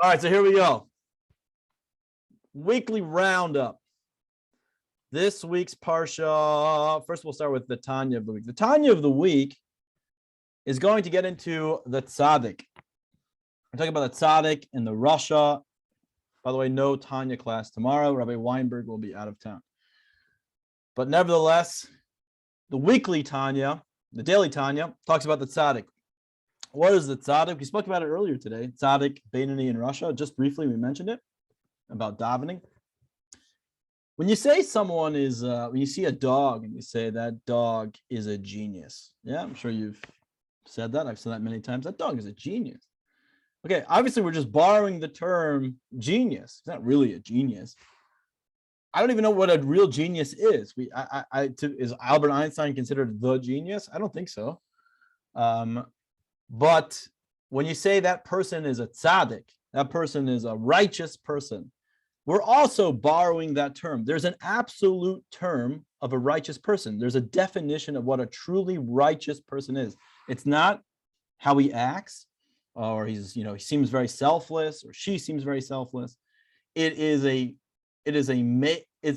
All right, so here we go. Weekly roundup. This week's Parsha. First, we'll start with the Tanya of the week. The Tanya of the week is going to get into the Tzaddik. We're talking about the Tzaddik and the Rasha. By the way, no Tanya class tomorrow. Rabbi Weinberg will be out of town. But nevertheless, the weekly Tanya, the daily Tanya, talks about the Tzaddik. What is the Tzaddik? We spoke about it earlier today. Tzaddik, Beinoni, and Rasha. Just briefly, we mentioned it about davening. When you say someone is, when you see a dog and you say that dog is a genius. Yeah, I'm sure you've said that. I've said that many times. That dog is a genius. Okay, obviously we're just borrowing the term genius. It's not really a genius. I don't even know what a real genius is. Is Albert Einstein considered the genius? I don't think so. But when you say that person is a tzaddik, that person is a righteous person, we're also borrowing that term. There's an absolute term of a righteous person. There's a definition of what a truly righteous person is. It's not how he acts, or he seems very selfless, or she seems very selfless. It's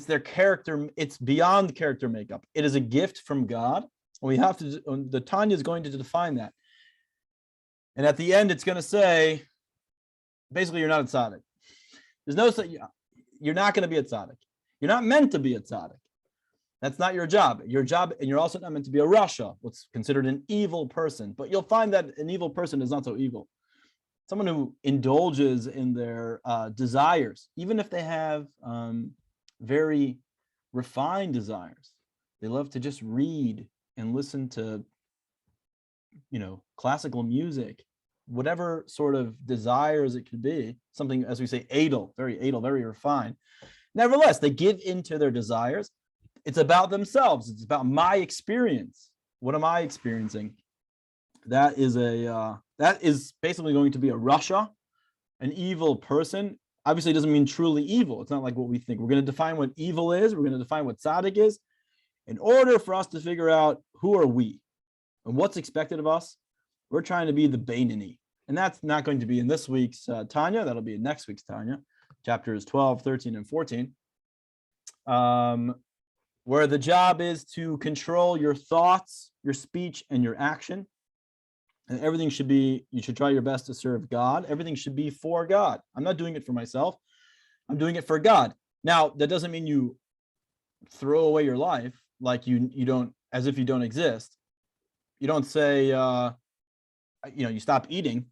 their character. It's beyond character makeup. It is a gift from God. And we have to. The Tanya is going to define that. And at the end, it's going to say, basically, you're not a tzaddik. You're not going to be a tzaddik. You're not meant to be a tzaddik. That's not your job. Your job, and you're also not meant to be a rasha, what's considered an evil person. But you'll find that an evil person is not so evil. Someone who indulges in their desires, even if they have very refined desires. They love to just read and listen to classical music, whatever sort of desires it could be, something, as we say, edel, very refined. Nevertheless, they give into their desires. It's about themselves. It's about my experience. What am I experiencing? That is basically going to be a rasha, an evil person. Obviously, it doesn't mean truly evil. It's not like what we think. We're going to define what evil is. We're going to define what tzaddik is. In order for us to figure out who are we, and what's expected of us, we're trying to be the Beinoni. And that's not going to be in this week's Tanya. That'll be in next week's Tanya, chapters 12, 13, and 14, where the job is to control your thoughts, your speech, and your action. And everything should be, you should try your best to serve God. Everything should be for God. I'm not doing it for myself. I'm doing it for God. Now, that doesn't mean you throw away your life like you don't, as if you don't exist. You don't say, you stop eating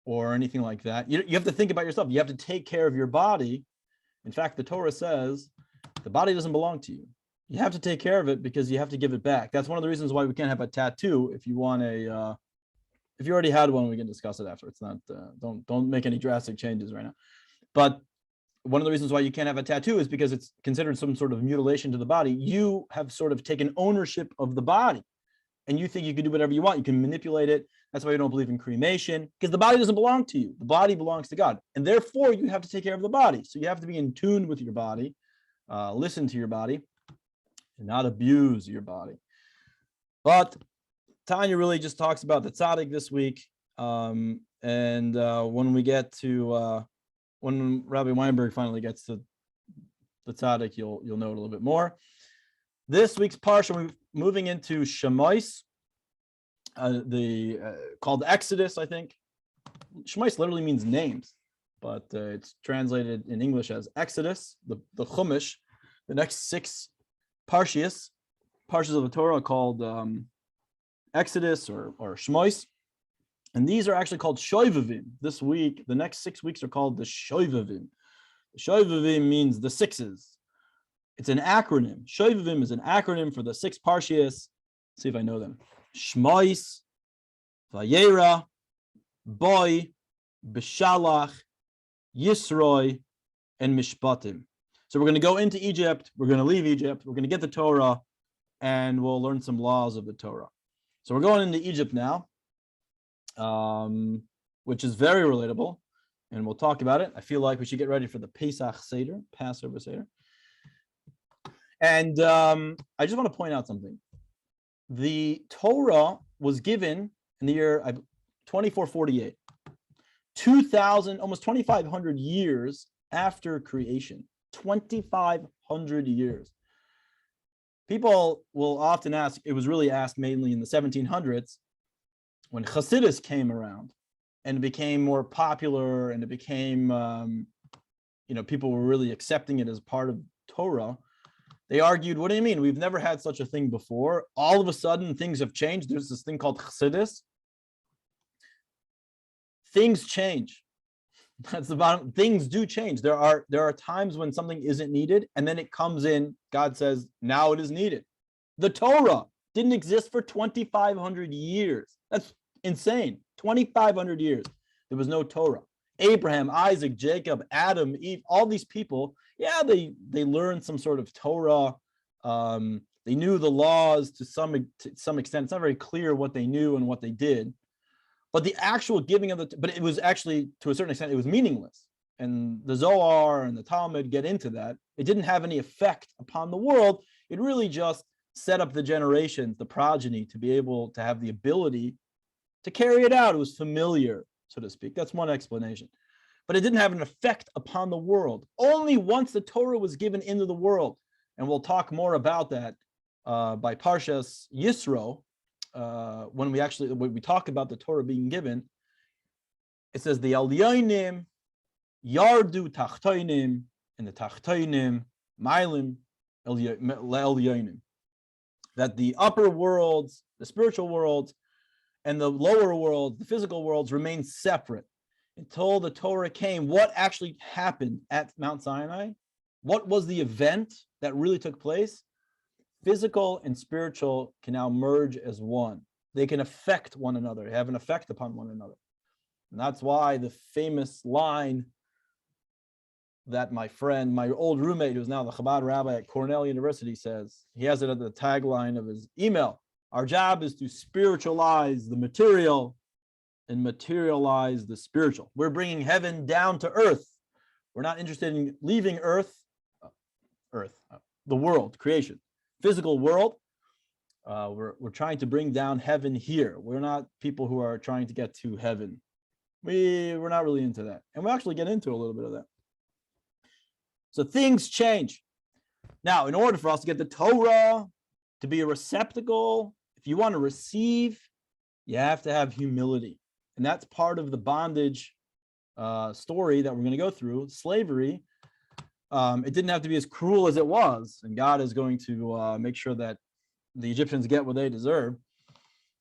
or anything like that. You have to think about yourself. You have to take care of your body. In fact, the Torah says the body doesn't belong to you. You have to take care of it because you have to give it back. That's one of the reasons why we can't have a tattoo. If you want if you already had one, we can discuss it after. It's not, don't make any drastic changes right now. But one of the reasons why you can't have a tattoo is because it's considered some sort of mutilation to the body. You have sort of taken ownership of the body. And you think you can do whatever you want. You can manipulate it. That's why you don't believe in cremation, because the body doesn't belong to you. The body belongs to God. And therefore, you have to take care of the body. So you have to be in tune with your body, listen to your body, and not abuse your body. But Tanya really just talks about the tzaddik this week. When we get to, when Rabbi Weinberg finally gets to the tzaddik, you'll know it a little bit more. This week's parsha, we're moving into Shemos, called Exodus, I think. Shemos literally means names, but it's translated in English as Exodus. The Chumash, the next 6 parshas of the Torah are called Exodus or Shemos, and these are actually called Shoivavim. This week, the next 6 weeks are called the Shoivavim. The Shoivavim means the sixes. It's an acronym. Shoivavim is an acronym for the 6 parshas. Let's see if I know them. Shmos, Vayera, Boy, Beshalach, Yisroi, and Mishpatim. So we're going to go into Egypt. We're going to leave Egypt. We're going to get the Torah, and we'll learn some laws of the Torah. So we're going into Egypt now, which is very relatable, and we'll talk about it. I feel like we should get ready for the Pesach Seder, Passover Seder. And I just want to point out something. The Torah was given in the year 2448 2,000, almost 2,500 years after creation. 2,500 years. People will often ask, it was really asked mainly in the 1700s when Hasidus came around and it became more popular and it became, people were really accepting it as part of Torah. They argued, what do you mean? We've never had such a thing before. All of a sudden, things have changed. There's this thing called Chassidus. Things change. That's the bottom. Things do change. There are times when something isn't needed, and then it comes in. God says, now it is needed. The Torah didn't exist for 2,500 years. That's insane. 2,500 years. There was no Torah. Abraham, Isaac, Jacob, Adam, Eve, all these people, yeah, they learned some sort of Torah. They knew the laws to some extent. It's not very clear what they knew and what they did. But the actual giving of but it was actually, to a certain extent, it was meaningless. And the Zohar and the Talmud get into that. It didn't have any effect upon the world. It really just set up the generations, the progeny, to be able to have the ability to carry it out. It was familiar, so to speak. That's one explanation. But it didn't have an effect upon the world. Only once the Torah was given into the world, and we'll talk more about that by Parshas Yisro, when we talk about the Torah being given, it says the Elyonim yardu tachtoinim, and the tachtoinim mailim le'elyonim. That the upper worlds, the spiritual worlds, and the lower worlds, the physical worlds, remain separate until the Torah came. What actually happened at Mount Sinai? What was the event that really took place? Physical and spiritual can now merge as one. They can affect one another, have an effect upon one another. And that's why the famous line that my friend, my old roommate, who's now the Chabad rabbi at Cornell University, says, he has it at the tagline of his email: our job is to spiritualize the material and materialize the spiritual. We're bringing heaven down to earth. We're not interested in leaving the world, creation, physical world. We're trying to bring down heaven here. We're not people who are trying to get to heaven. We're not really into that. And we'll actually get into a little bit of that. So things change. Now, in order for us to get the Torah to be a receptacle, if you want to receive, you have to have humility. And that's part of the bondage story that we're going to go through, slavery. It didn't have to be as cruel as it was. And God is going to make sure that the Egyptians get what they deserve.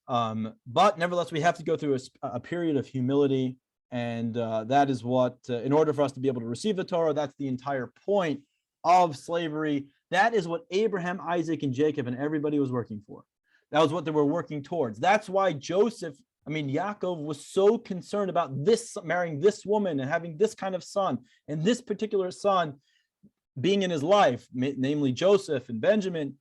But nevertheless, we have to go through a period of humility. And that is what, in order for us to be able to receive the Torah, that's the entire point of slavery. That is what Abraham, Isaac, and Jacob and everybody was working for. That was what they were working towards. That's why Yaakov was so concerned about this, marrying this woman and having this kind of son, and this particular son being in his life, namely Joseph and Benjamin.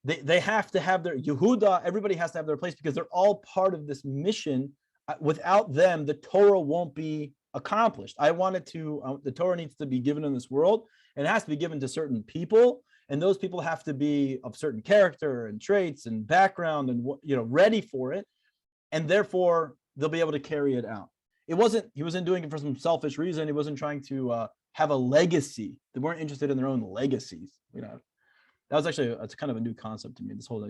They have to have their, Yehuda, everybody has to have their place because they're all part of this mission. Without them, the Torah won't be accomplished. The Torah needs to be given in this world, and it has to be given to certain people, and those people have to be of certain character and traits and background and ready for it, and therefore they'll be able to carry it out. He wasn't doing it for some selfish reason. He wasn't trying to have a legacy. They weren't interested in their own legacies. That was actually it's kind of a new concept to me. This whole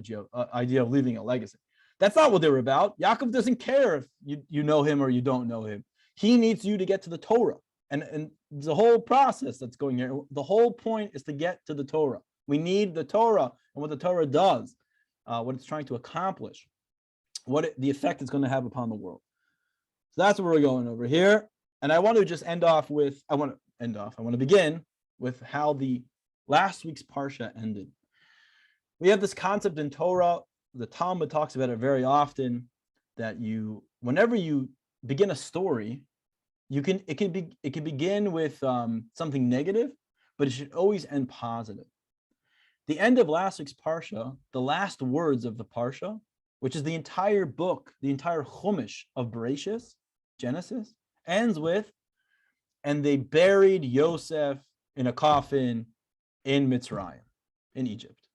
idea of leaving a legacy. That's not what they were about. Yaakov doesn't care if you know him or you don't know him. He needs you to get to the Torah. And the whole process that's going here, the whole point is to get to the Torah. We need the Torah and what the Torah does, what it's trying to accomplish, the effect it's going to have upon the world. So that's where we're going over here. And I want to just I want to begin with how the last week's Parsha ended. We have this concept in Torah. The Talmud talks about it very often, that whenever you begin a story, it can begin with something negative, but it should always end positive. The end of last week's Parsha, the last words of the Parsha, which is the entire book, the entire Chumash of Bereshis, Genesis, ends with, and they buried Yosef in a coffin in Mitzrayim, in Egypt.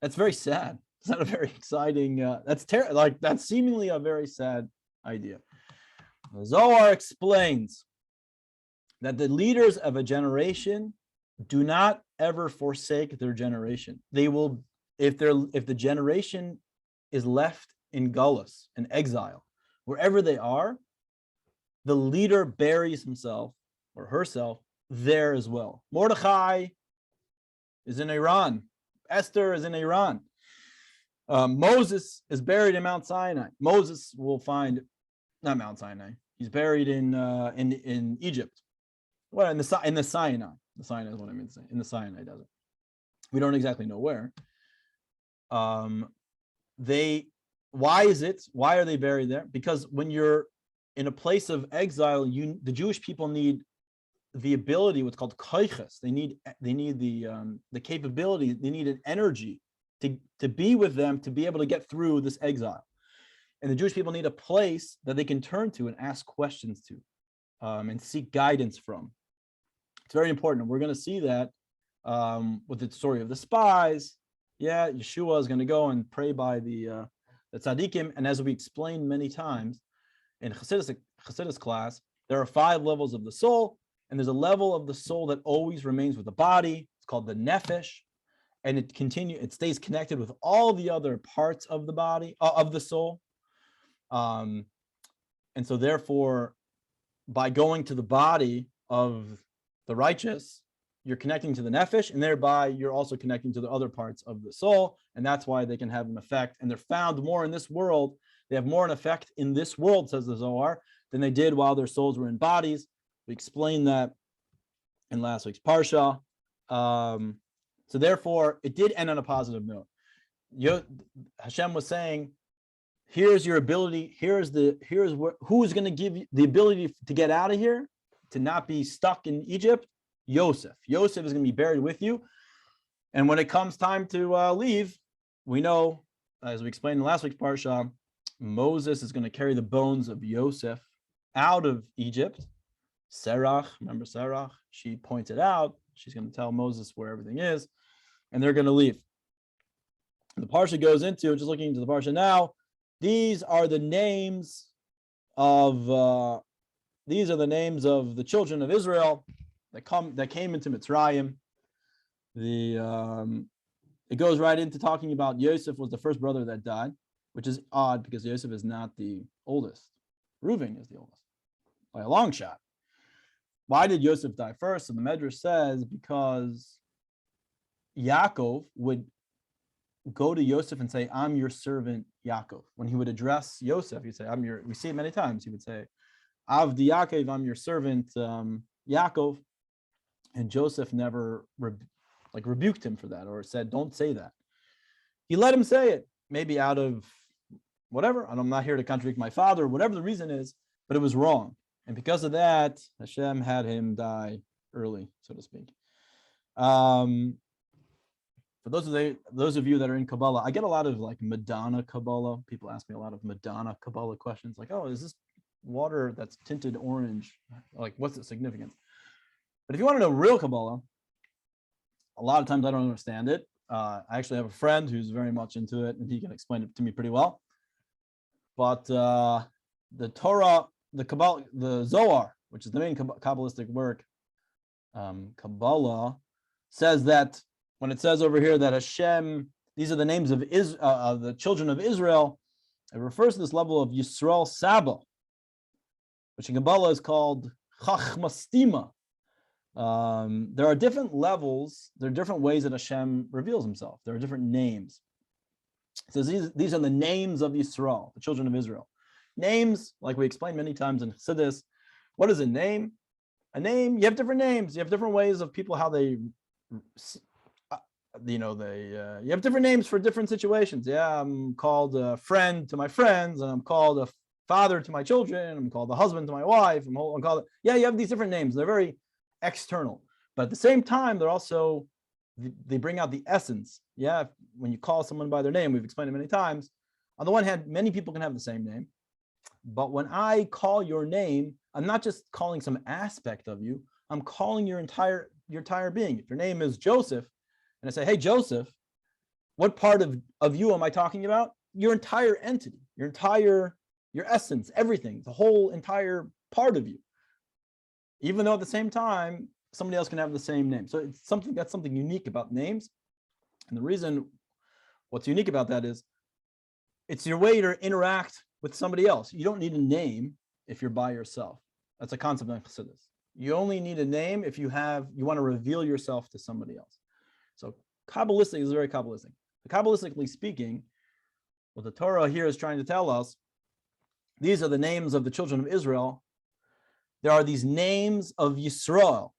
That's very sad. It's not a very exciting, that's seemingly a very sad idea. The Zohar explains that the leaders of a generation do not ever forsake their generation. They will, if the generation is left in gullus, in exile, wherever they are, the leader buries himself or herself there as well. Mordechai is in Iran. Esther is in Iran. Moses is buried in Mount Sinai. Moses will find, not Mount Sinai. He's buried in Egypt. Well, in the Sinai. The Sinai is what I mean to say. In the Sinai desert. We don't exactly know where. Why are they buried there? Because when you're in a place of exile, the Jewish people need the ability, what's called koiches. They need the capability, they need an energy to be with them, to be able to get through this exile. And the Jewish people need a place that they can turn to and ask questions to, and seek guidance from. It's very important. And we're going to see that with the story of the spies. Yeah, Yeshua is going to go and pray by the tzaddikim. And as we explained many times in Chassidus class, there are 5 levels of the soul. And there's a level of the soul that always remains with the body. It's called the nefesh. And it stays connected with all the other parts of the body, of the soul. And so therefore, by going to the body of the righteous, you're connecting to the nefesh, and thereby you're also connecting to the other parts of the soul. And that's why they can have an effect. And they're found more in this world. They have more an effect in this world, says the Zohar, than they did while their souls were in bodies. We explained that in last week's Parsha. So therefore, it did end on a positive note. Hashem was saying, here's your ability, who's going to give you the ability to get out of here, to not be stuck in Egypt? Yosef. Yosef is going to be buried with you. And when it comes time to leave, we know, as we explained in last week's Parsha, Moses is going to carry the bones of Yosef out of Egypt. Serach, remember Serach? She pointed out, she's going to tell Moses where everything is, and they're going to leave. And the Parsha goes into, just looking into the Parsha now, these are the names of the children of Israel that came into Mitzrayim. It goes right into talking about Yosef was the first brother that died, which is odd because Yosef is not the oldest. Reuven is the oldest by a long shot. Why did Yosef die first? So the Medrash says because Yaakov would go to Yosef and say, I'm your servant Yaakov. When he would address Yosef, he'd say, we see it many times. He would say, Avdi Yaakov, I'm your servant Yaakov. And Joseph never rebuked him for that or said, don't say that. He let him say it, maybe out of whatever. And I'm not here to contradict my father, whatever the reason is, but it was wrong. And because of that, Hashem had him die early, so to speak. For those of you that are in Kabbalah, I get a lot of Madonna Kabbalah. People ask me a lot of Madonna Kabbalah questions, like, oh, is this water that's tinted orange? What's the significance? But if you want to know real Kabbalah, a lot of times I don't understand it. I actually have a friend who's very much into it, and he can explain it to me pretty well. But the Torah, the Kabbalah, the Zohar, which is the main Kabbalistic work, Kabbalah, says that when it says over here that Hashem, these are the names of the children of Israel, it refers to this level of Yisrael Saba, which in Kabbalah is called Chachmastima. There are different levels, there are different ways that Hashem reveals himself. There are different names. So these are the names of Yisrael, the children of Israel. Names, like we explained many times in Chassidus, what is a name? A name, you have different names. You have different ways of people, how they, you have different names for different situations. Yeah, I'm called a friend to my friends, and I'm called a father to my children. I'm called a husband to my wife. I'm called, you have these different names. They're very external, but at the same time, they bring out the essence. Yeah, when you call someone by their name, we've explained it many times. On the one hand, many people can have the same name, but when I call your name, I'm not just calling some aspect of you. I'm calling your entire being. If your name is Joseph, and I say, hey, Joseph, what part of you am I talking about? Your entire entity, your entire your essence, everything, the whole entire part of you. Even though at the same time, somebody else can have the same name. So it's something unique about names. And the reason what's unique about that is it's your way to interact with somebody else. You don't need a name if you're by yourself. That's a concept in Chassidus. You only need a name if you want to reveal yourself to somebody else. So Kabbalistic is very Kabbalistic. Kabbalistically speaking, what the Torah here is trying to tell us, these are the names of the children of Israel. There are these names of Yisrael,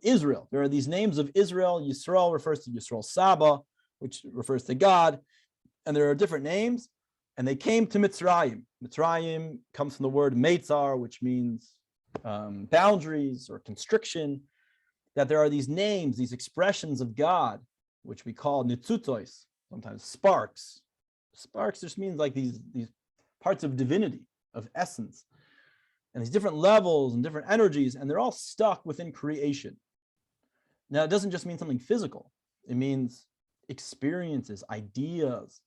Israel. There are these names of Israel. Yisrael refers to Yisrael Saba, which refers to God. And there are different names. And they came to Mitzrayim. Mitzrayim comes from the word Meitzar, which means boundaries or constriction. That there are these names, these expressions of God, which we call nitzutos, sometimes sparks. Sparks just means like these parts of divinity, of essence. And these different levels and different energies, and they're all stuck within creation. Now, it doesn't just mean something physical. It means experiences, ideas,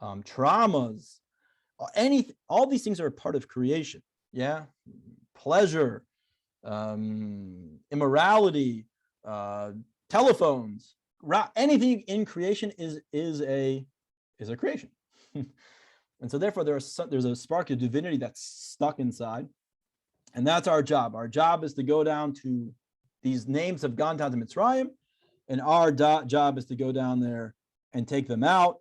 traumas, all these things are a part of creation. Yeah, pleasure, immorality, telephones, anything in creation is a creation. And so therefore there's a spark of divinity that's stuck inside. And that's our job. Our job is to go down to, these names have gone down to Mitzrayim, and our job is to go down there and take them out.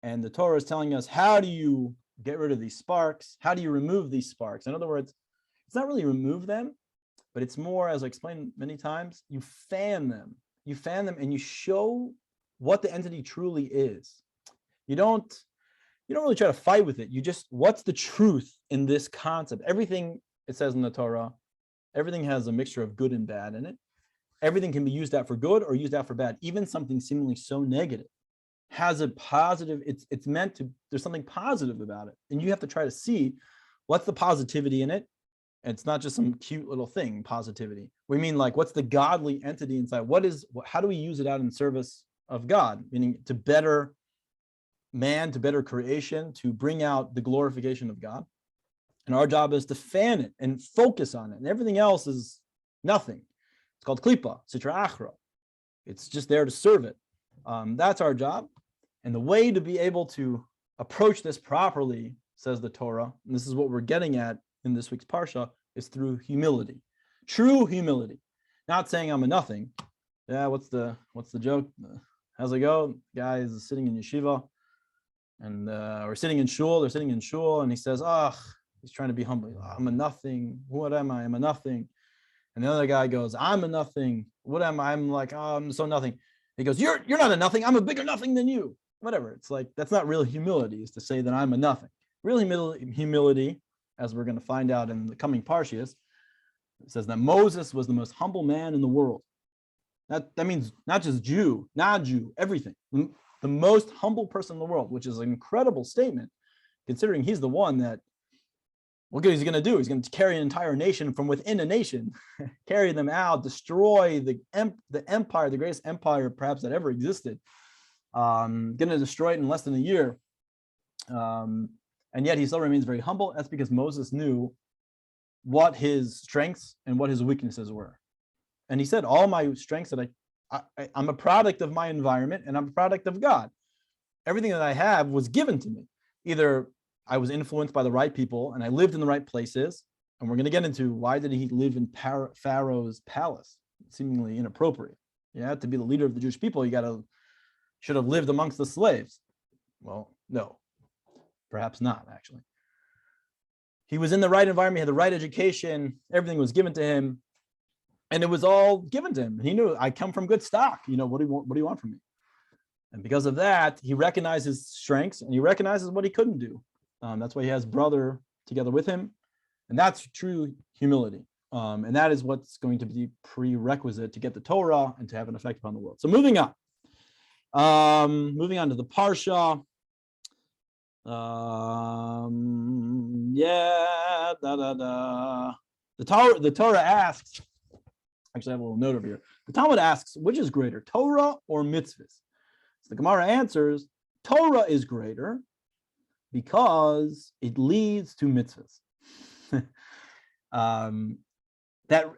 And the Torah is telling us, how do you get rid of these sparks? How do you remove these sparks? In other words, it's not really remove them, but it's more, as I explained many times, you fan them. You fan them and you show what the entity truly is. You don't really try to fight with it. You just, what's the truth in this concept? Everything, it says in the Torah, everything has a mixture of good and bad in it. Everything can be used out for good or used out for bad. Even something seemingly so negative has a positive, it's meant to, there's something positive about it. And you have to try to see what's the positivity in it. And it's not just some cute little thing, positivity. We mean like, what's the godly entity inside? How do we use it out in service of God? Meaning to better man, to better creation, to bring out the glorification of God. And our job is to fan it and focus on it. And everything else is nothing. It's called klipa, sitra achra. It's just there to serve it. That's our job. And the way to be able to approach this properly, says the Torah, and this is what we're getting at in this week's Parsha, is through humility. True humility. Not saying I'm a nothing. Yeah, what's the joke? How's it go? Guy is sitting in yeshiva, and or sitting in shul. They're sitting in shul, and he says, he's trying to be humble. I'm a nothing. What am I? I'm a nothing. And the other guy goes, I'm a nothing. What am I? I'm like, I'm so nothing. He goes, you're not a nothing. I'm a bigger nothing than you. Whatever. It's like, that's not real humility, is to say that I'm a nothing. Real humility, as we're going to find out in the coming Parshias, it says that Moses was the most humble man in the world. That means not just Jew, not Jew, everything. The most humble person in the world, which is an incredible statement, considering he's the one that, what he's going to do? He's going to carry an entire nation from within a nation, carry them out, destroy the empire, the greatest empire perhaps that ever existed. Going to destroy it in less than a year. And yet he still remains very humble. That's because Moses knew what his strengths and what his weaknesses were. And he said, all my strengths, that I'm a product of my environment and I'm a product of God. Everything that I have was given to me. Either I was influenced by the right people and I lived in the right places. And we're going to get into why did he live in Pharaoh's palace? Seemingly inappropriate. Yeah, to be the leader of the Jewish people, should have lived amongst the slaves. Well, no, perhaps not, actually. He was in the right environment, he had the right education, everything was given to him, and it was all given to him. He knew, I come from good stock. What do you want from me? And because of that, he recognizes strengths and he recognizes what he couldn't do. That's why he has brother together with him. And that's true humility. And that is what's going to be prerequisite to get the Torah and to have an effect upon the world. So moving on to the Parsha. The Torah asks, actually I have a little note over here. The Talmud asks, which is greater, Torah or mitzvahs? So the Gemara answers, Torah is greater, because it leads to mitzvahs. And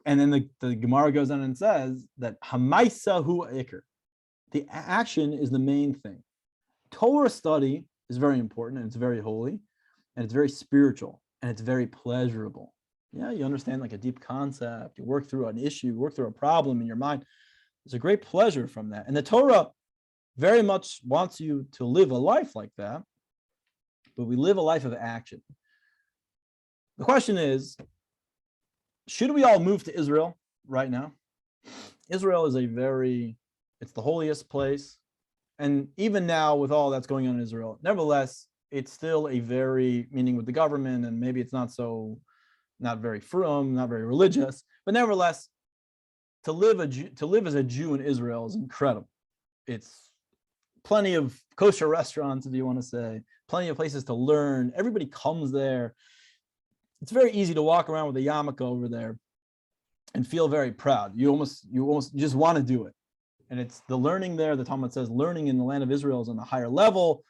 then the Gemara goes on and says that hamaisa hu ikr. The action is the main thing. Torah study is very important, and it's very holy, and it's very spiritual, and it's very pleasurable. Yeah, you understand like a deep concept, you work through an issue, you work through a problem in your mind. There's a great pleasure from that. And the Torah very much wants you to live a life like that, but we live a life of action. The question is, should we all move to Israel right now? Israel is it's the holiest place. And even now, with all that's going on in Israel, nevertheless, it's still meaning with the government, and maybe it's not very frum, not very religious, but nevertheless, to live as a Jew in Israel is incredible. It's plenty of kosher restaurants, if you want to say, plenty of places to learn. Everybody comes there. It's very easy to walk around with a yarmulke over there and feel very proud. You just want to do it. And it's the learning there. The Talmud says learning in the land of Israel is on a higher level.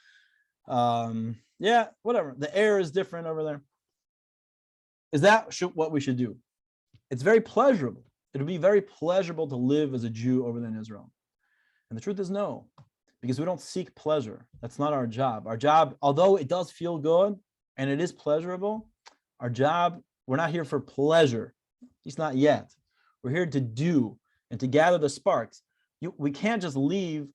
Whatever. The air is different over there. Is that what we should do? It's very pleasurable. It would be very pleasurable to live as a Jew over there in Israel. And the truth is no, because we don't seek pleasure. That's not our job. Our job, although it does feel good and it is pleasurable, our job, we're not here for pleasure. At least not yet. We're here to do and to gather the sparks. We can't just leave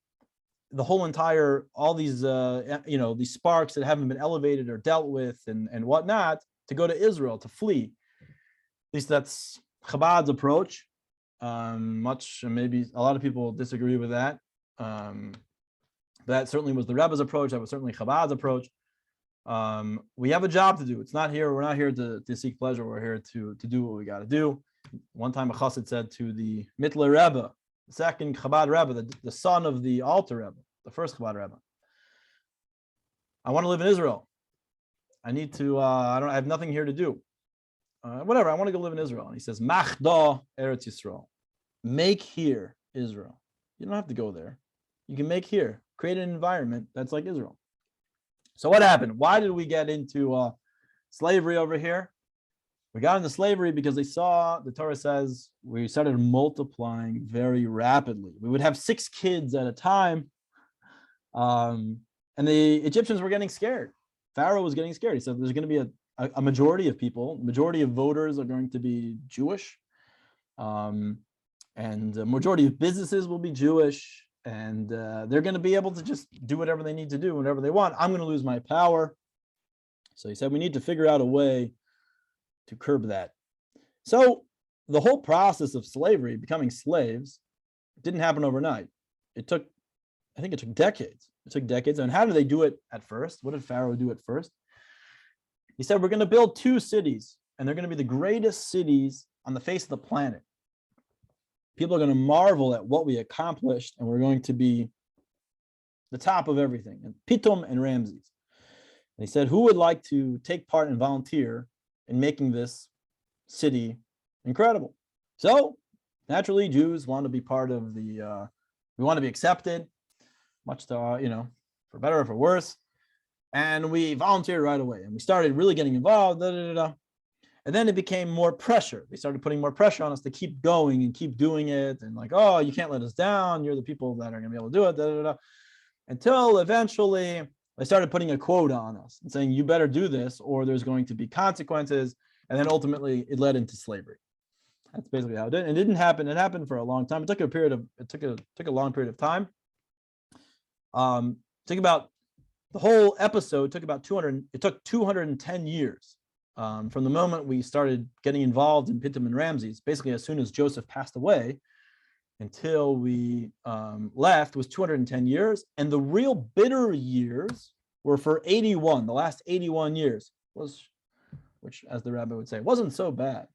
the whole entire, all these, these sparks that haven't been elevated or dealt with and whatnot to go to Israel, to flee. At least that's Chabad's approach. Maybe a lot of people disagree with that. That certainly was the Rebbe's approach. That was certainly Chabad's approach. We have a job to do. We're not here to seek pleasure. We're here to do what we got to do. One time a chassid said to the Mittler Rebbe, the second Chabad Rebbe, the son of the Alter Rebbe, the first Chabad Rebbe, I want to live in Israel. I need to, I have nothing here to do. I want to go live in Israel. And he says, Machda Eretz Yisrael. Make here Israel. You don't have to go there. You can make here. Create an environment that's like Israel. So what happened? Why did we get into slavery over here? We got into slavery because they saw, the Torah says, we started multiplying very rapidly. We would have 6 kids at a time. And the Egyptians were getting scared. Pharaoh was getting scared. He said there's going to be a majority of people, majority of voters are going to be Jewish. And the majority of businesses will be Jewish. And they're going to be able to just do whatever they need to do, whatever they want. I'm going to lose my power. So he said, we need to figure out a way to curb that. So the whole process of slavery, becoming slaves, didn't happen overnight. I think it took decades. It took decades. And how did they do it at first? What did Pharaoh do at first? He said, we're going to build 2 cities, and they're going to be the greatest cities on the face of the planet. People are going to marvel at what we accomplished, and we're going to be the top of everything. And Pitom and Ramses. And he said, who would like to take part and volunteer in making this city incredible? So naturally, Jews want to be part of we want to be accepted, much to, for better or for worse. And we volunteered right away, and we started really getting involved. And then it became more pressure. They started putting more pressure on us to keep going and keep doing it. And like, oh, you can't let us down. You're the people that are going to be able to do it. Until eventually they started putting a quota on us and saying, you better do this or there's going to be consequences. And then ultimately it led into slavery. That's basically how it did. And it didn't happen. It happened for a long time. It took a long period of time. The whole episode took about 210 years. From the moment we started getting involved in Pitom and Ramses, basically as soon as Joseph passed away, until we left was 210 years. And the real bitter years were for 81, the last 81 years, which as the rabbi would say, wasn't so bad.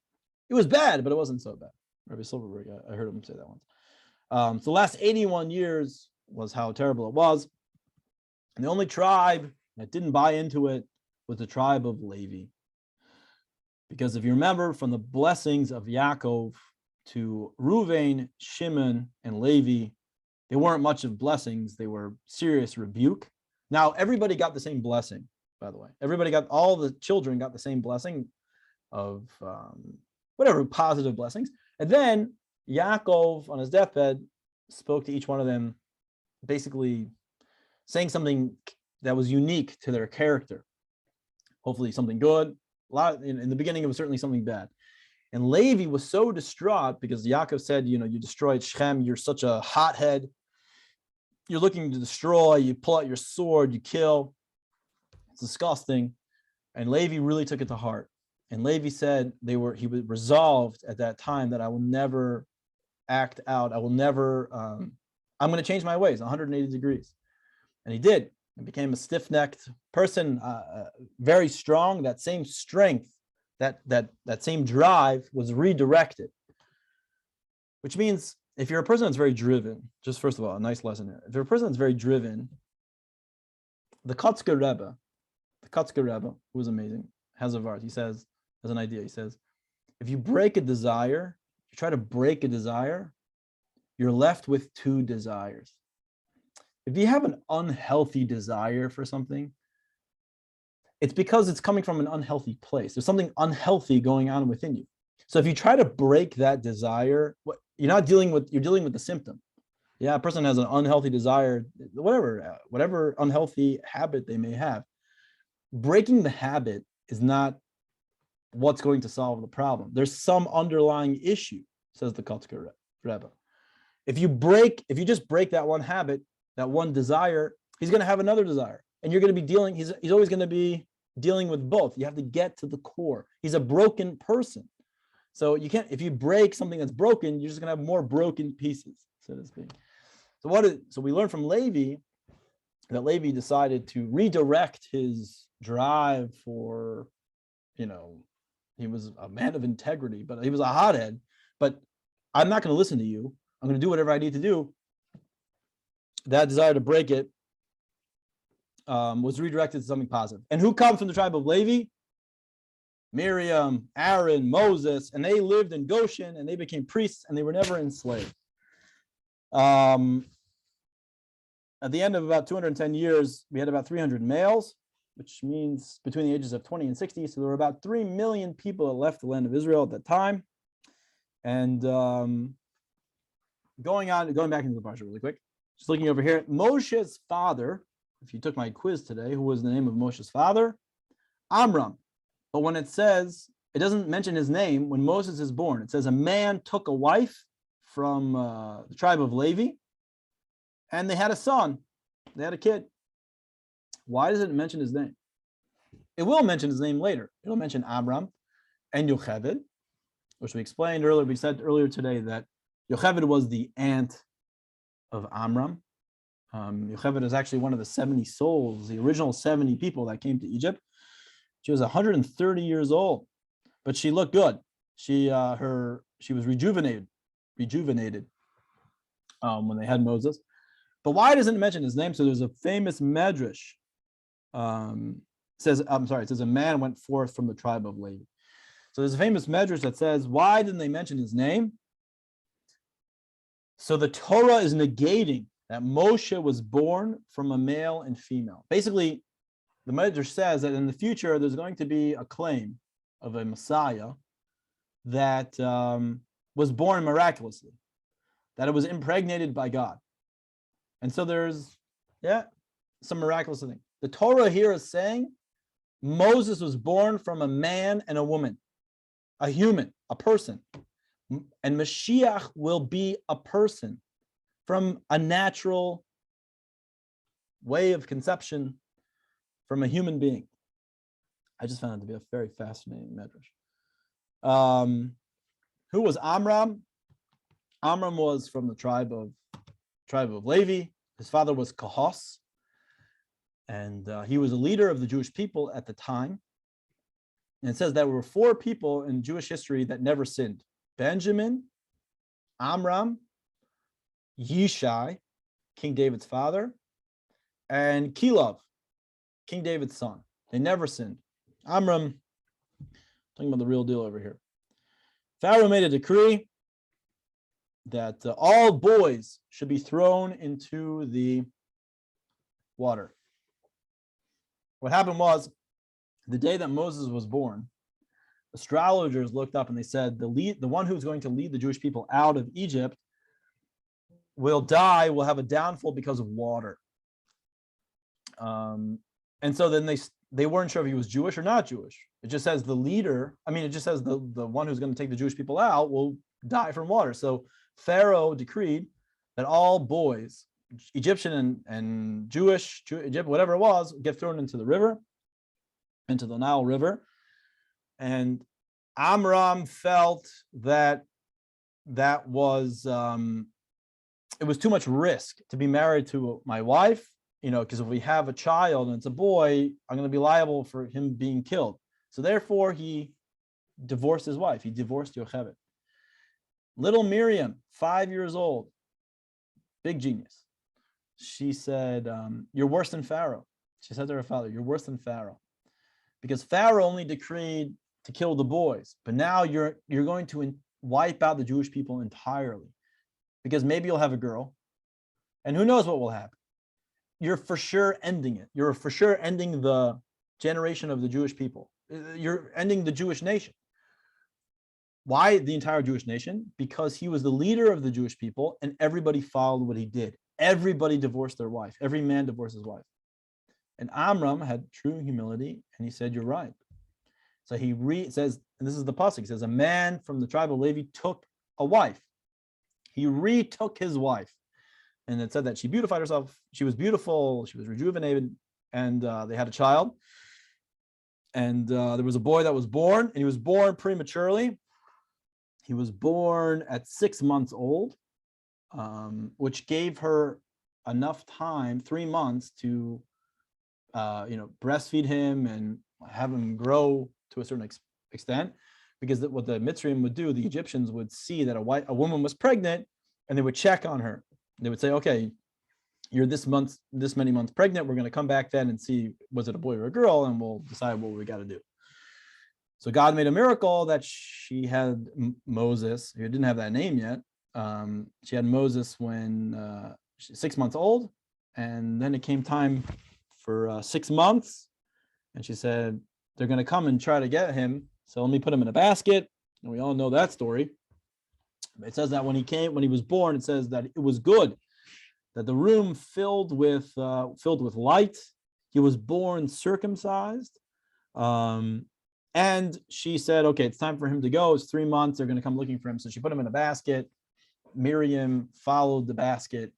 It was bad, but it wasn't so bad. Rabbi Silverberg, I heard him say that once. So the last 81 years was how terrible it was. And the only tribe that didn't buy into it was the tribe of Levi. Because if you remember from the blessings of Yaakov to Reuven, Shimon, and Levi, they weren't much of blessings. They were serious rebuke. Now, everybody got the same blessing. by the way. All the children got the same blessing of whatever positive blessings. And then Yaakov, on his deathbed, spoke to each one of them, basically saying something that was unique to their character. Hopefully something good. In the beginning, it was certainly something bad. And Levi was so distraught because Yaakov said, you destroyed Shechem. You're such a hothead. You're looking to destroy. You pull out your sword. You kill. It's disgusting. And Levi really took it to heart. And Levi said he was resolved at that time that I will never act out. I will never, I'm going to change my ways 180 degrees. And he did. And became a stiff-necked person, very strong. That same strength, that same drive was redirected. Which means if you're a person that's very driven, just first of all, a nice lesson here. If you're a person that's very driven, the Kotzker Rebbe, who was amazing, has a vart. He says, as an idea, he says, if you break a desire, you try to break a desire, you're left with two desires. If you have an unhealthy desire for something, it's because it's coming from an unhealthy place. There's something unhealthy going on within you. So if you try to break that desire, you're dealing with the symptom. Yeah, a person has an unhealthy desire, whatever unhealthy habit they may have. Breaking the habit is not what's going to solve the problem. There's some underlying issue, says the Kotzker Rebbe. If you just break that one habit, that one desire, he's going to have another desire. And you're going to be he's always going to be dealing with both. You have to get to the core. He's a broken person. So you can't, if you break something that's broken, you're just going to have more broken pieces, so to speak. So we learn from Levi that Levi decided to redirect his drive for, he was a man of integrity, but he was a hothead. But I'm not going to listen to you. I'm going to do whatever I need to do. That desire to break it was redirected to something positive. And who comes from the tribe of Levi? Miriam, Aaron, Moses, and they lived in Goshen, and they became priests, and they were never enslaved. At the end of about 210 years, we had about 300 males, which means between the ages of 20 and 60. So there were about 3 million people that left the land of Israel at that time. And going back into the parsha really quick, just looking over here, Moshe's father, if you took my quiz today, who was the name of Moshe's father? Amram. But when it says, it doesn't mention his name, when Moses is born, it says a man took a wife from the tribe of Levi, and they had a son. They had a kid. Why does it mention his name? It will mention his name later. It'll mention Amram and Yocheved, which we explained earlier. We said earlier today that Yocheved was the aunt of Amram. Yocheved is actually one of the 70 souls, the original 70 people that came to Egypt. She was 130 years old, but she looked good. She was rejuvenated when they had Moses. But why doesn't it mention his name? So there's a famous medrash. It says a man went forth from the tribe of Levi. So there's a famous medrash that says, why didn't they mention his name? So the Torah is negating that Moshe was born from a male and female. Basically, the medrash says that in the future, there's going to be a claim of a Messiah that was born miraculously, that it was impregnated by God. And so there's, some miraculous thing. The Torah here is saying Moses was born from a man and a woman, a human, a person. And Mashiach will be a person from a natural way of conception from a human being. I just found it to be a very fascinating medrash. Who was Amram? Amram was from the tribe of Levi. His father was Kahos, and he was a leader of the Jewish people at the time. And it says there were 4 people in Jewish history that never sinned: Benjamin, Amram, Yishai, King David's father, and Kilov, King David's son. They never sinned. Amram, talking about the real deal over here. Pharaoh made a decree that all boys should be thrown into the water. what happened was the day that Moses was born, astrologers looked up and they said the one who's going to lead the Jewish people out of Egypt will die, will have a downfall because of water. And so then they weren't sure if he was Jewish or not Jewish. It just says the leader, it just says the one who's going to take the Jewish people out will die from water. So Pharaoh decreed that all boys, Egyptian and Jewish, Egypt, whatever it was, get thrown into the river, into the Nile River. And Amram felt that was it was too much risk to be married to my wife, because if we have a child and it's a boy, I'm going to be liable for him being killed. So therefore, he divorced his wife. He divorced Yocheved. Little Miriam, 5 years old, big genius. She said, "You're worse than Pharaoh." She said to her father, "You're worse than Pharaoh, because Pharaoh only decreed to kill the boys, but now you're going to wipe out the Jewish people entirely, because maybe you'll have a girl, and who knows what will happen. You're for sure ending it. You're for sure ending the generation of the Jewish people. You're ending the Jewish nation." Why the entire Jewish nation? Because he was the leader of the Jewish people, and everybody followed what he did. Everybody divorced their wife. Every man divorced his wife. And Amram had true humility, and he said, "You're right." So he says, and this is the pasuk, he says, a man from the tribe of Levi took a wife. He retook his wife. And it said that she beautified herself. She was beautiful. She was rejuvenated. And they had a child. And there was a boy that was born, and he was born prematurely. He was born at 6 months old, which gave her enough time, 3 months, to breastfeed him and have him grow to a certain extent. Because what the Mitzrayim would do, the Egyptians would see that a woman was pregnant, and they would check on her. They would say, "Okay, you're this many months pregnant. We're going to come back then and see, was it a boy or a girl, and we'll decide what we got to do." So God made a miracle that she had Moses, who didn't have that name yet. She had Moses when she's 6 months old, and then it came time for 6 months, and she said, "They're going to come and try to get him, so let me put him in a basket." And we all know that story. It says that when he was born, it says that it was good, that the room filled with light. He was born circumcised. And she said, "Okay, it's time for him to go. It's 3 months. They're going to come looking for him." So she put him in a basket. Miriam followed the basket,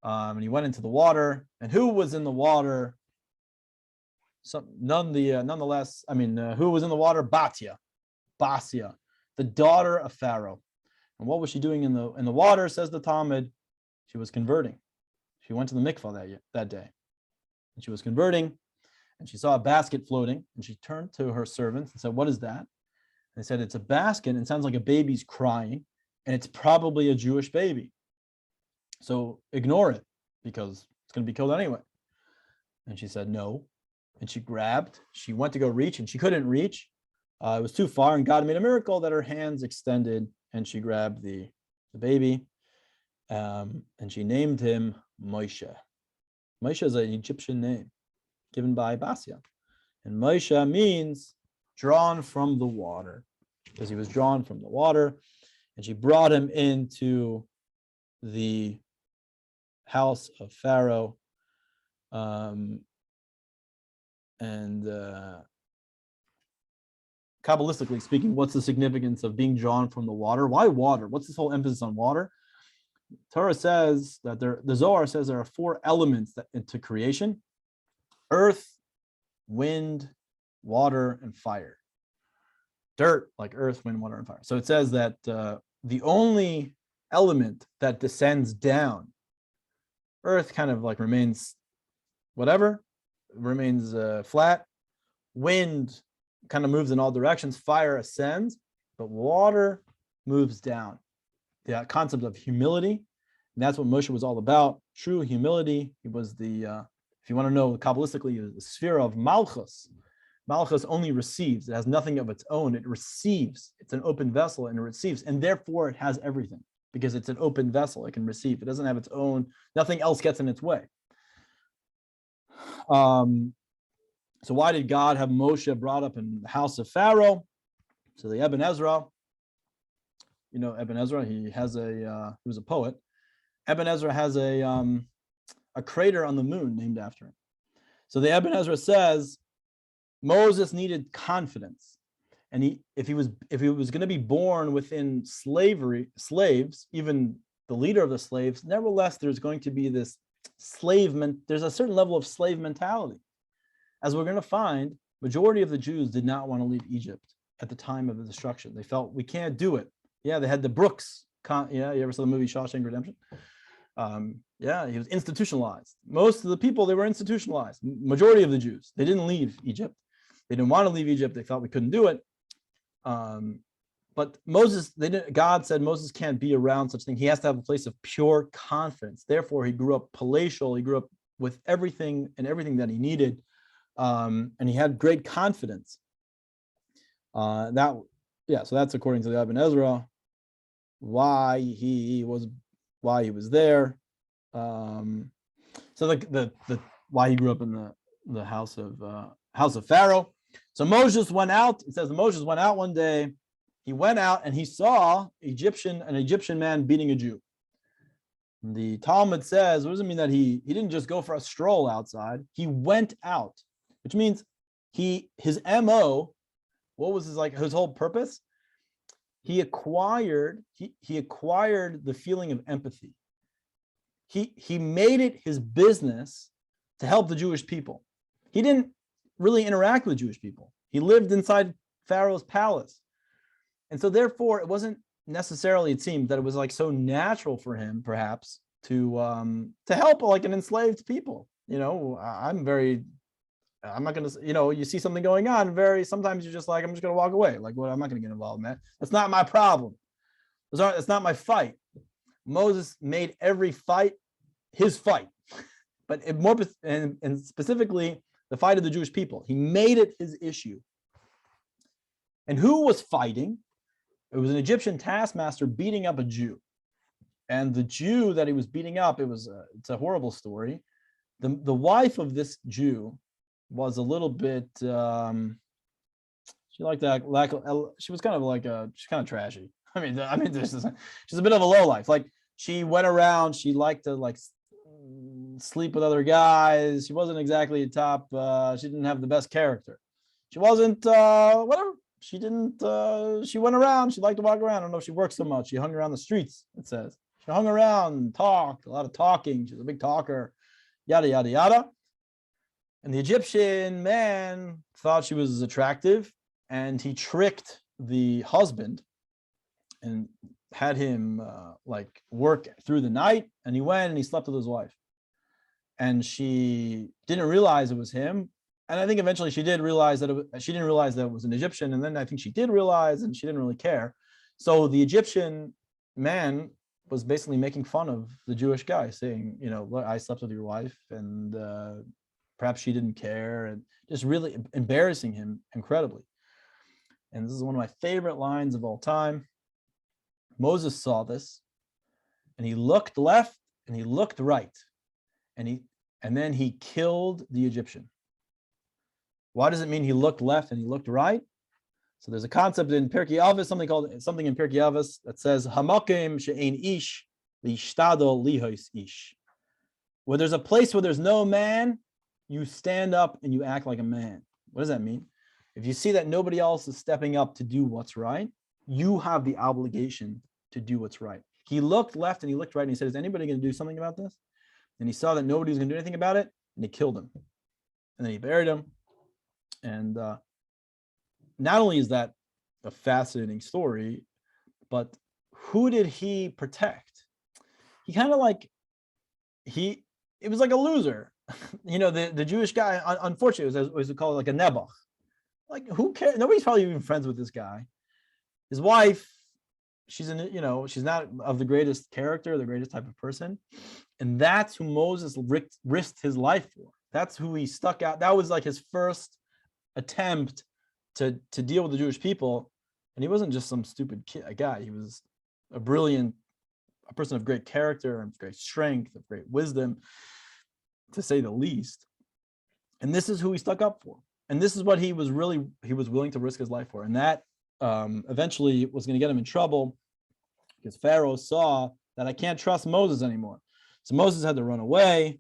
and he went into the water. And who was in the water? Nonetheless, who was in the water? Basia, the daughter of Pharaoh. And what was she doing in the water? Says the Talmud, she was converting. She went to the mikvah that day, and she was converting. And she saw a basket floating, and she turned to her servants and said, "What is that?" And they said, "It's a basket, and it sounds like a baby's crying, and it's probably a Jewish baby. So ignore it, because it's going to be killed anyway." And she said, "No." And she went to go reach, and she couldn't reach. It was too far, and God made a miracle that her hands extended, and she grabbed the baby, and she named him Moshe. Moshe is an Egyptian name given by Basia. And Moshe means drawn from the water, because he was drawn from the water. And she brought him into the house of Pharaoh. Kabbalistically speaking, what's the significance of being drawn from the water? Why water? What's this whole emphasis on water? Torah says that the Zohar says there are 4 elements into creation: earth, wind, water, and fire. Dirt, like earth, wind, water, and fire. So it says that the only element that descends down, earth kind of like remains flat. Wind kind of moves in all directions. Fire ascends, but water moves down. The concept of humility, and that's what Moshe was all about. True humility. He was if you want to know Kabbalistically, the sphere of Malchus. Malchus only receives. It has nothing of its own. It receives. It's an open vessel, and it receives. And therefore, it has everything, because it's an open vessel. It can receive. It doesn't have its own. Nothing else gets in its way. So why did God have Moshe brought up in the house of Pharaoh? So the Ibn Ezra, Ibn Ezra, he was a poet. Ibn Ezra has a crater on the moon named after him. So the Ibn Ezra says Moses needed confidence, and if he was going to be born within slaves, even the leader of the slaves, nevertheless, there's going to be this there's a certain level of slave mentality. As we're going to find, majority of the Jews did not want to leave Egypt at the time of the destruction. They felt we can't do it. Yeah, they had the Brooks. You ever saw the movie Shawshank Redemption? He was institutionalized. Most of the people, they were institutionalized. Majority of the Jews, they didn't leave Egypt. They didn't want to leave Egypt. They felt we couldn't do it. But Moses, God said Moses can't be around such thing. He has to have a place of pure confidence. Therefore, he grew up palatial. He grew up with everything that he needed. And he had great confidence. So that's according to the Ibn Ezra, why he was there. So the why he grew up in the house of Pharaoh. So Moses went out. It says Moses went out one day. He went out and he saw an Egyptian man beating a Jew. The Talmud says, what does it mean that he didn't just go for a stroll outside? He went out, which means his MO, what was his whole purpose? He acquired the feeling of empathy. He made it his business to help the Jewish people. He didn't really interact with Jewish people. He lived inside Pharaoh's palace. And so therefore, it wasn't necessarily, it seemed that it was so natural for him, perhaps, to help an enslaved people. I'm not going to, you see something going on, sometimes you're just I'm just going to walk away. What, I'm not going to get involved in that. That's not my problem. It's not my fight. Moses made every fight his fight, but and specifically the fight of the Jewish people. He made it his issue. And who was fighting? It was an Egyptian taskmaster beating up a Jew. And the Jew that he was beating up, it's a horrible story. The wife of this Jew was a little bit, she liked that, she was kind of trashy. She's a bit of a lowlife. She went around, she liked to sleep with other guys. She wasn't exactly top, she didn't have the best character. She wasn't, whatever. She went around, she liked to walk around. I don't know if she worked so much. She hung around the streets, it says. She hung around, talked, a lot of talking. She was a big talker, yada, yada, yada. And the Egyptian man thought she was attractive, and he tricked the husband and had him work through the night. And he went and he slept with his wife. And she didn't realize it was him. And I think eventually she did realize she didn't realize that it was an Egyptian. And then I think she did realize, and she didn't really care. So the Egyptian man was basically making fun of the Jewish guy, saying, look, I slept with your wife, and perhaps she didn't care, and just really embarrassing him incredibly. And this is one of my favorite lines of all time. Moses saw this, and he looked left and he looked right, and then he killed the Egyptian. Why does it mean he looked left and he looked right? So there's a concept in Pirkei Avos, something in Pirkei Avos that says Hamakim she'ein ish lishtadol lihos ish. Where there's a place where there's no man, you stand up and you act like a man. What does that mean? If you see that nobody else is stepping up to do what's right, you have the obligation to do what's right. He looked left and he looked right, and he said, is anybody going to do something about this? And he saw that nobody was going to do anything about it, and he killed him. And then he buried him. And not only is that a fascinating story, but who did he protect? He kind of it was like a loser. The Jewish guy, unfortunately, it was called a nebuch. Who cares? Nobody's probably even friends with this guy. His wife, she's not of the greatest character, the greatest type of person. And that's who Moses risked his life for. That's who he stuck out. That was his first attempt to deal with the Jewish people. And he wasn't just some stupid guy. He was a person of great character, of great strength, of great wisdom, to say the least. And this is who he stuck up for. And this is what he was willing to risk his life for. And that eventually was going to get him in trouble, because Pharaoh saw that I can't trust Moses anymore. So Moses had to run away,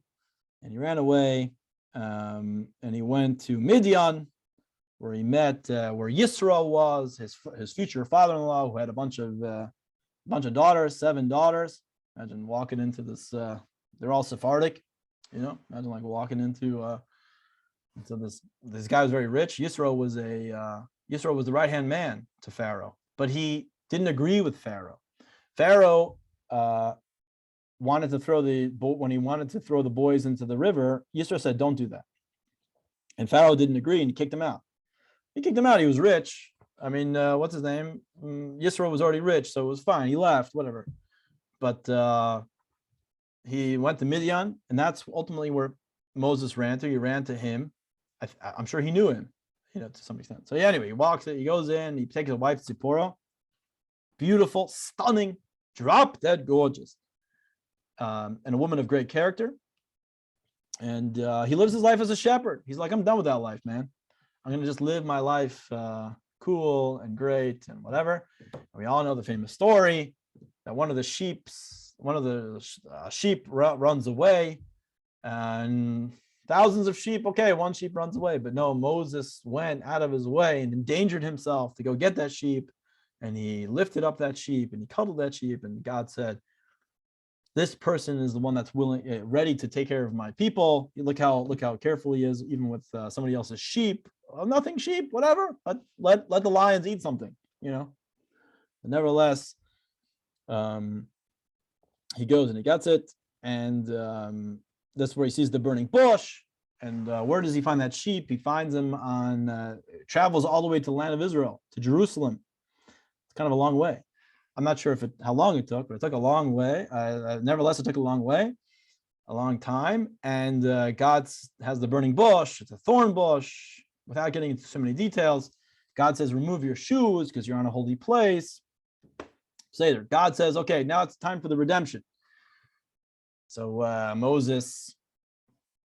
and he ran away, and he went to Midian, where he met where Yisro was, his future father-in-law, who had a bunch of daughters, 7 daughters. Imagine walking into this. They're all Sephardic, Imagine like walking into this guy was very rich. Yisro was the right-hand man to Pharaoh, but he didn't agree with Pharaoh. Pharaoh wanted to throw the boys into the river. Yisro said, "Don't do that," and Pharaoh didn't agree, and he kicked him out. He was rich. I mean, what's his name? Yisro was already rich, so it was fine. He left, whatever. But he went to Midian, and that's ultimately where Moses ran to. He ran to him. I'm sure he knew him, to some extent. So anyway, he goes in, he takes his wife, Zipporah, beautiful, stunning, drop dead gorgeous, and a woman of great character. And he lives his life as a shepherd. He's like, I'm done with that life, man. I'm going to just live my life cool and great and whatever. And we all know the famous story that one of the sheep runs away, and thousands of sheep. Okay, one sheep runs away, but no, Moses went out of his way and endangered himself to go get that sheep, and he lifted up that sheep and he cuddled that sheep, and God said, this person is the one that's ready to take care of my people. Look how careful he is, even with somebody else's sheep. Nothing sheep, whatever. Let the lions eat something, But nevertheless, he goes and he gets it, and that's where he sees the burning bush. And where does he find that sheep? He finds him travels all the way to the land of Israel, to Jerusalem. It's kind of a long way. I'm not sure how long it took, but it took a long way. Nevertheless, it took a long way, a long time. And God has the burning bush. It's a thorn bush. Without getting into so many details, God says, remove your shoes because you're on a holy place. Say there. God says, okay, now it's time for the redemption. So Moses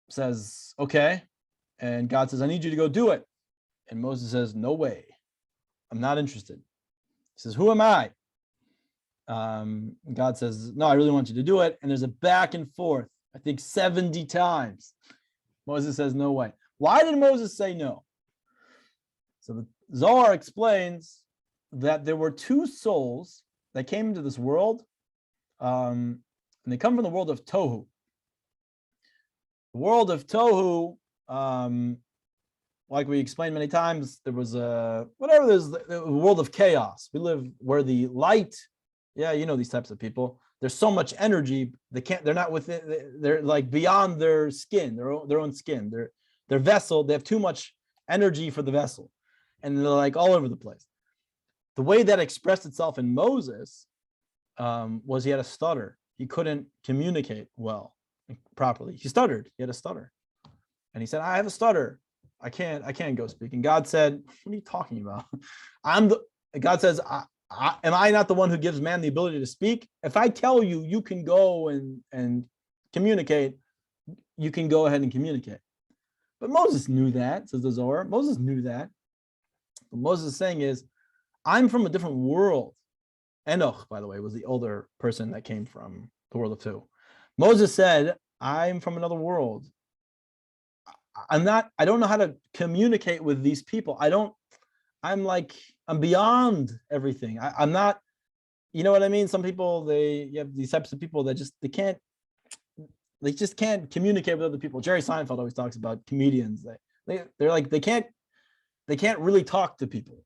says, okay. And God says, I need you to go do it. And Moses says, no way. I'm not interested. He says, who am I? God says, no, I really want you to do it. And there's a back and forth, I think 70 times. Moses says, no way. Why did Moses say no? So the Zohar explains that there were 2 souls that came into this world, and they come from the world of Tohu. The world of Tohu, like we explained many times, there was the world of chaos. We live where the light, these types of people, there's so much energy, they're not within, they're like beyond their skin, their own skin, their vessel, they have too much energy for the vessel, and they're like all over the place. The way that expressed itself in Moses was he had a stutter. He couldn't communicate well, properly. He stuttered. He had a stutter, and he said, "I have a stutter. I can't go speak." And God said, "What are you talking about? God says, am I not the one who gives man the ability to speak? If I tell you, you can go and communicate, you can go ahead and communicate." But Moses knew that, says the Zohar. Moses knew that. What Moses is saying is, I'm from a different world. Enoch, by the way, was the older person that came from the world of two. Moses said, I'm from another world. I don't know how to communicate with these people. I'm beyond everything. I'm not, you know what I mean? Some people, you have these types of people that they just can't communicate with other people. Jerry Seinfeld always talks about comedians. They're like, they can't really talk to people.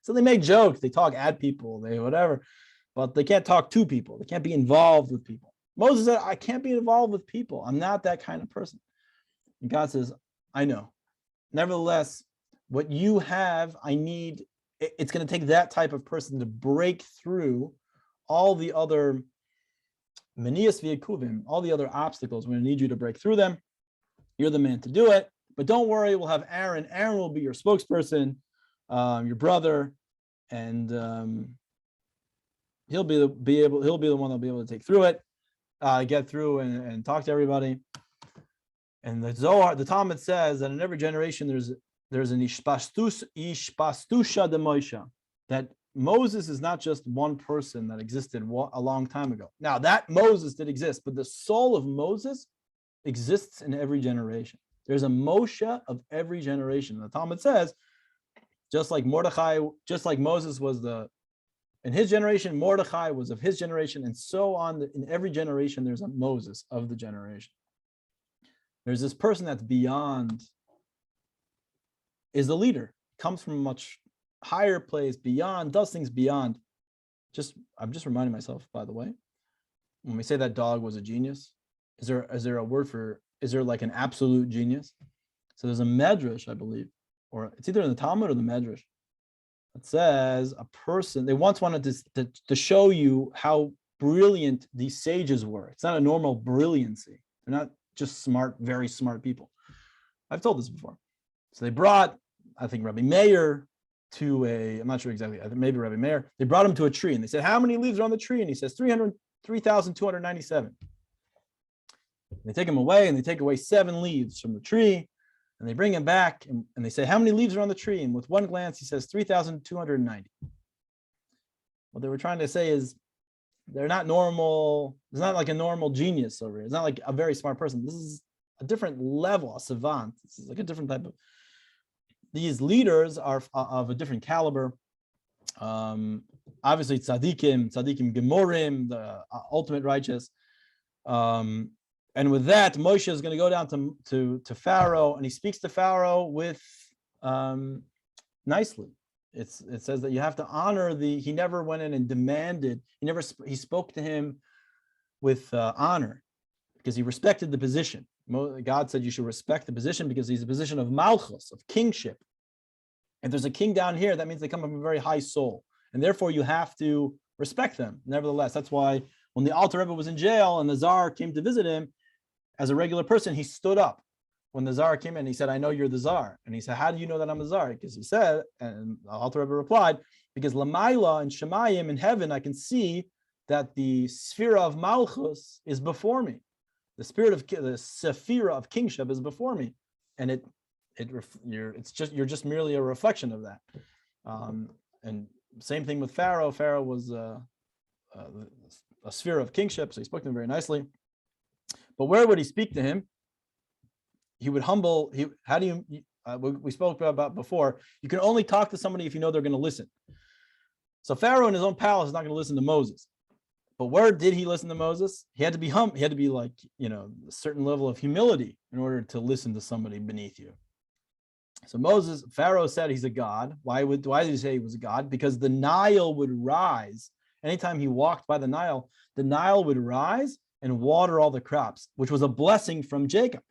So they make jokes, they talk at people, they whatever, but they can't talk to people. They can't be involved with people. Moses said, I can't be involved with people. I'm not that kind of person. And God says, I know. Nevertheless, what you have, it's going to take that type of person to break through all the other manias v'yekuvim, all the other obstacles. We're going to need you to break through them. You're the man to do it. But don't worry, we'll have Aaron. Aaron will be your spokesperson, your brother, and he'll be the one that'll be able to take through it, get through and talk to everybody. And the Zohar, the Talmud says that in every generation there's there's an ishpastusha de Moshe, that Moses is not just one person that existed a long time ago. Now, that Moses did exist, but the soul of Moses exists in every generation. There's a Moshe of every generation. The Talmud says, just like Moses was in his generation, Mordechai was of his generation, and so on. In every generation, there's a Moses of the generation. There's this person that's beyond, is the leader, comes from a much higher place, beyond, does things beyond. I'm just reminding myself, by the way, when we say that dog was a genius, is there a word for, is there like an absolute genius? So there's a medrash, I believe, or it's either in the Talmud or the medrash. It says a person, they once wanted to show you how brilliant these sages were. It's not a normal brilliancy. They're not just smart, very smart people. I've told this before. So they brought, I think, Rabbi Meir to I'm not sure exactly, I think maybe Rabbi Meir, they brought him to a tree and they said, how many leaves are on the tree? And he says, 3,297. They take him away and they take away 7 leaves from the tree and they bring him back and they say, how many leaves are on the tree? And with one glance, he says 3,290. What they were trying to say is they're not normal. It's not like a normal genius over here. It's not like a very smart person. This is a different level, a savant. This is like a different type of, these leaders are of a different caliber. Obviously tzaddikim gemorim, the ultimate righteous. And with that, Moshe is going to go down to Pharaoh, and he speaks to Pharaoh with nicely. It says that you have to honor he never went in and demanded, he spoke to him with honor because he respected the position. God said you should respect the position because he's a position of malchus, of kingship. If there's a king down here, that means they come from a very high soul, and therefore you have to respect them. Nevertheless, that's why when the Alter Rebbe was in jail and the Tsar came to visit him, as a regular person, he stood up when the Tsar came in. He said, I know you're the Tsar. And he said, how do you know that I'm the Tsar? Because he said, and the Alter Rebbe replied, because Lamaila and Shemayim in heaven, I can see that the sphere of Malchus is before me. The spirit of the Sephira of kingship is before me. And you're just merely a reflection of that. And same thing with Pharaoh. Pharaoh was a sphere of kingship, so he spoke to him very nicely. But where would he speak to him? He would humble. We spoke about before. You can only talk to somebody if you know they're going to listen. So Pharaoh in his own palace is not going to listen to Moses. But where did he listen to Moses? He had to be humble. He had to be like, a certain level of humility in order to listen to somebody beneath you. So Pharaoh said he's a god. Why did he say he was a god? Because the Nile would rise. Anytime he walked by the Nile would rise and water all the crops, which was a blessing from Jacob.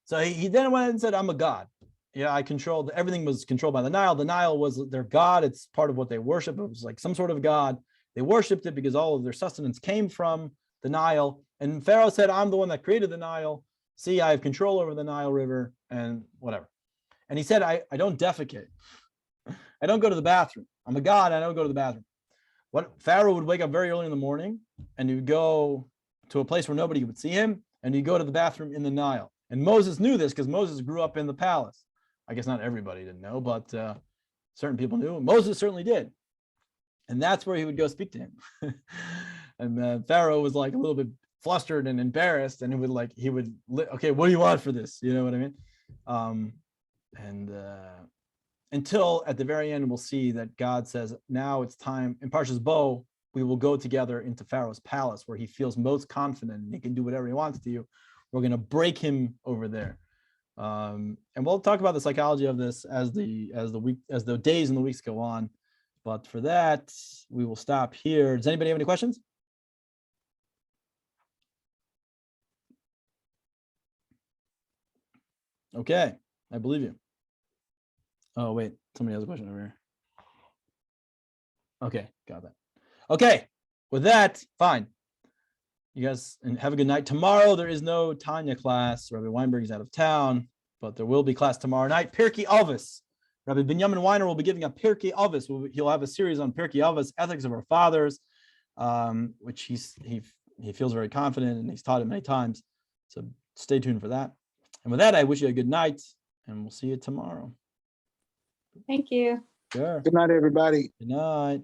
So he then went and said, I'm a god. Yeah, I controlled, everything was controlled by the Nile. The Nile was their god. It's part of what they worship. It was like some sort of god. They worshipped it because all of their sustenance came from the Nile. And Pharaoh said, I'm the one that created the Nile. See, I have control over the Nile River and whatever. And he said, I don't defecate. I don't go to the bathroom. I'm a god. I don't go to the bathroom. Pharaoh would wake up very early in the morning and he would go to a place where nobody would see him, and he'd go to the bathroom in the Nile. And Moses knew this because Moses grew up in the palace. I guess not everybody didn't know, but certain people knew. Moses certainly did. And that's where he would go speak to him. And Pharaoh was like a little bit flustered and embarrassed, and okay, what do you want for this? You know what I mean? Until at the very end, we'll see that God says, now it's time. In Parshas Bo, we will go together into Pharaoh's palace where he feels most confident and he can do whatever he wants to you. We're going to break him over there. And we'll talk about the psychology of this as the days and the weeks go on. But for that, we will stop here. Does anybody have any questions? Okay, I believe you. Oh, wait, somebody has a question over here. Okay, got that. Okay, with that, fine. You guys have a good night. Tomorrow, there is no Tanya class. Rabbi Weinberg is out of town, but there will be class tomorrow night. Pirkei Avos. Rabbi Binyamin Weiner will be giving a Pirkei Avos. He'll have a series on Pirkei Avos, Ethics of Our Fathers, which he feels very confident, and he's taught it many times. So stay tuned for that. And with that, I wish you a good night, and we'll see you tomorrow. Thank you. Sure. Good night, everybody. Good night.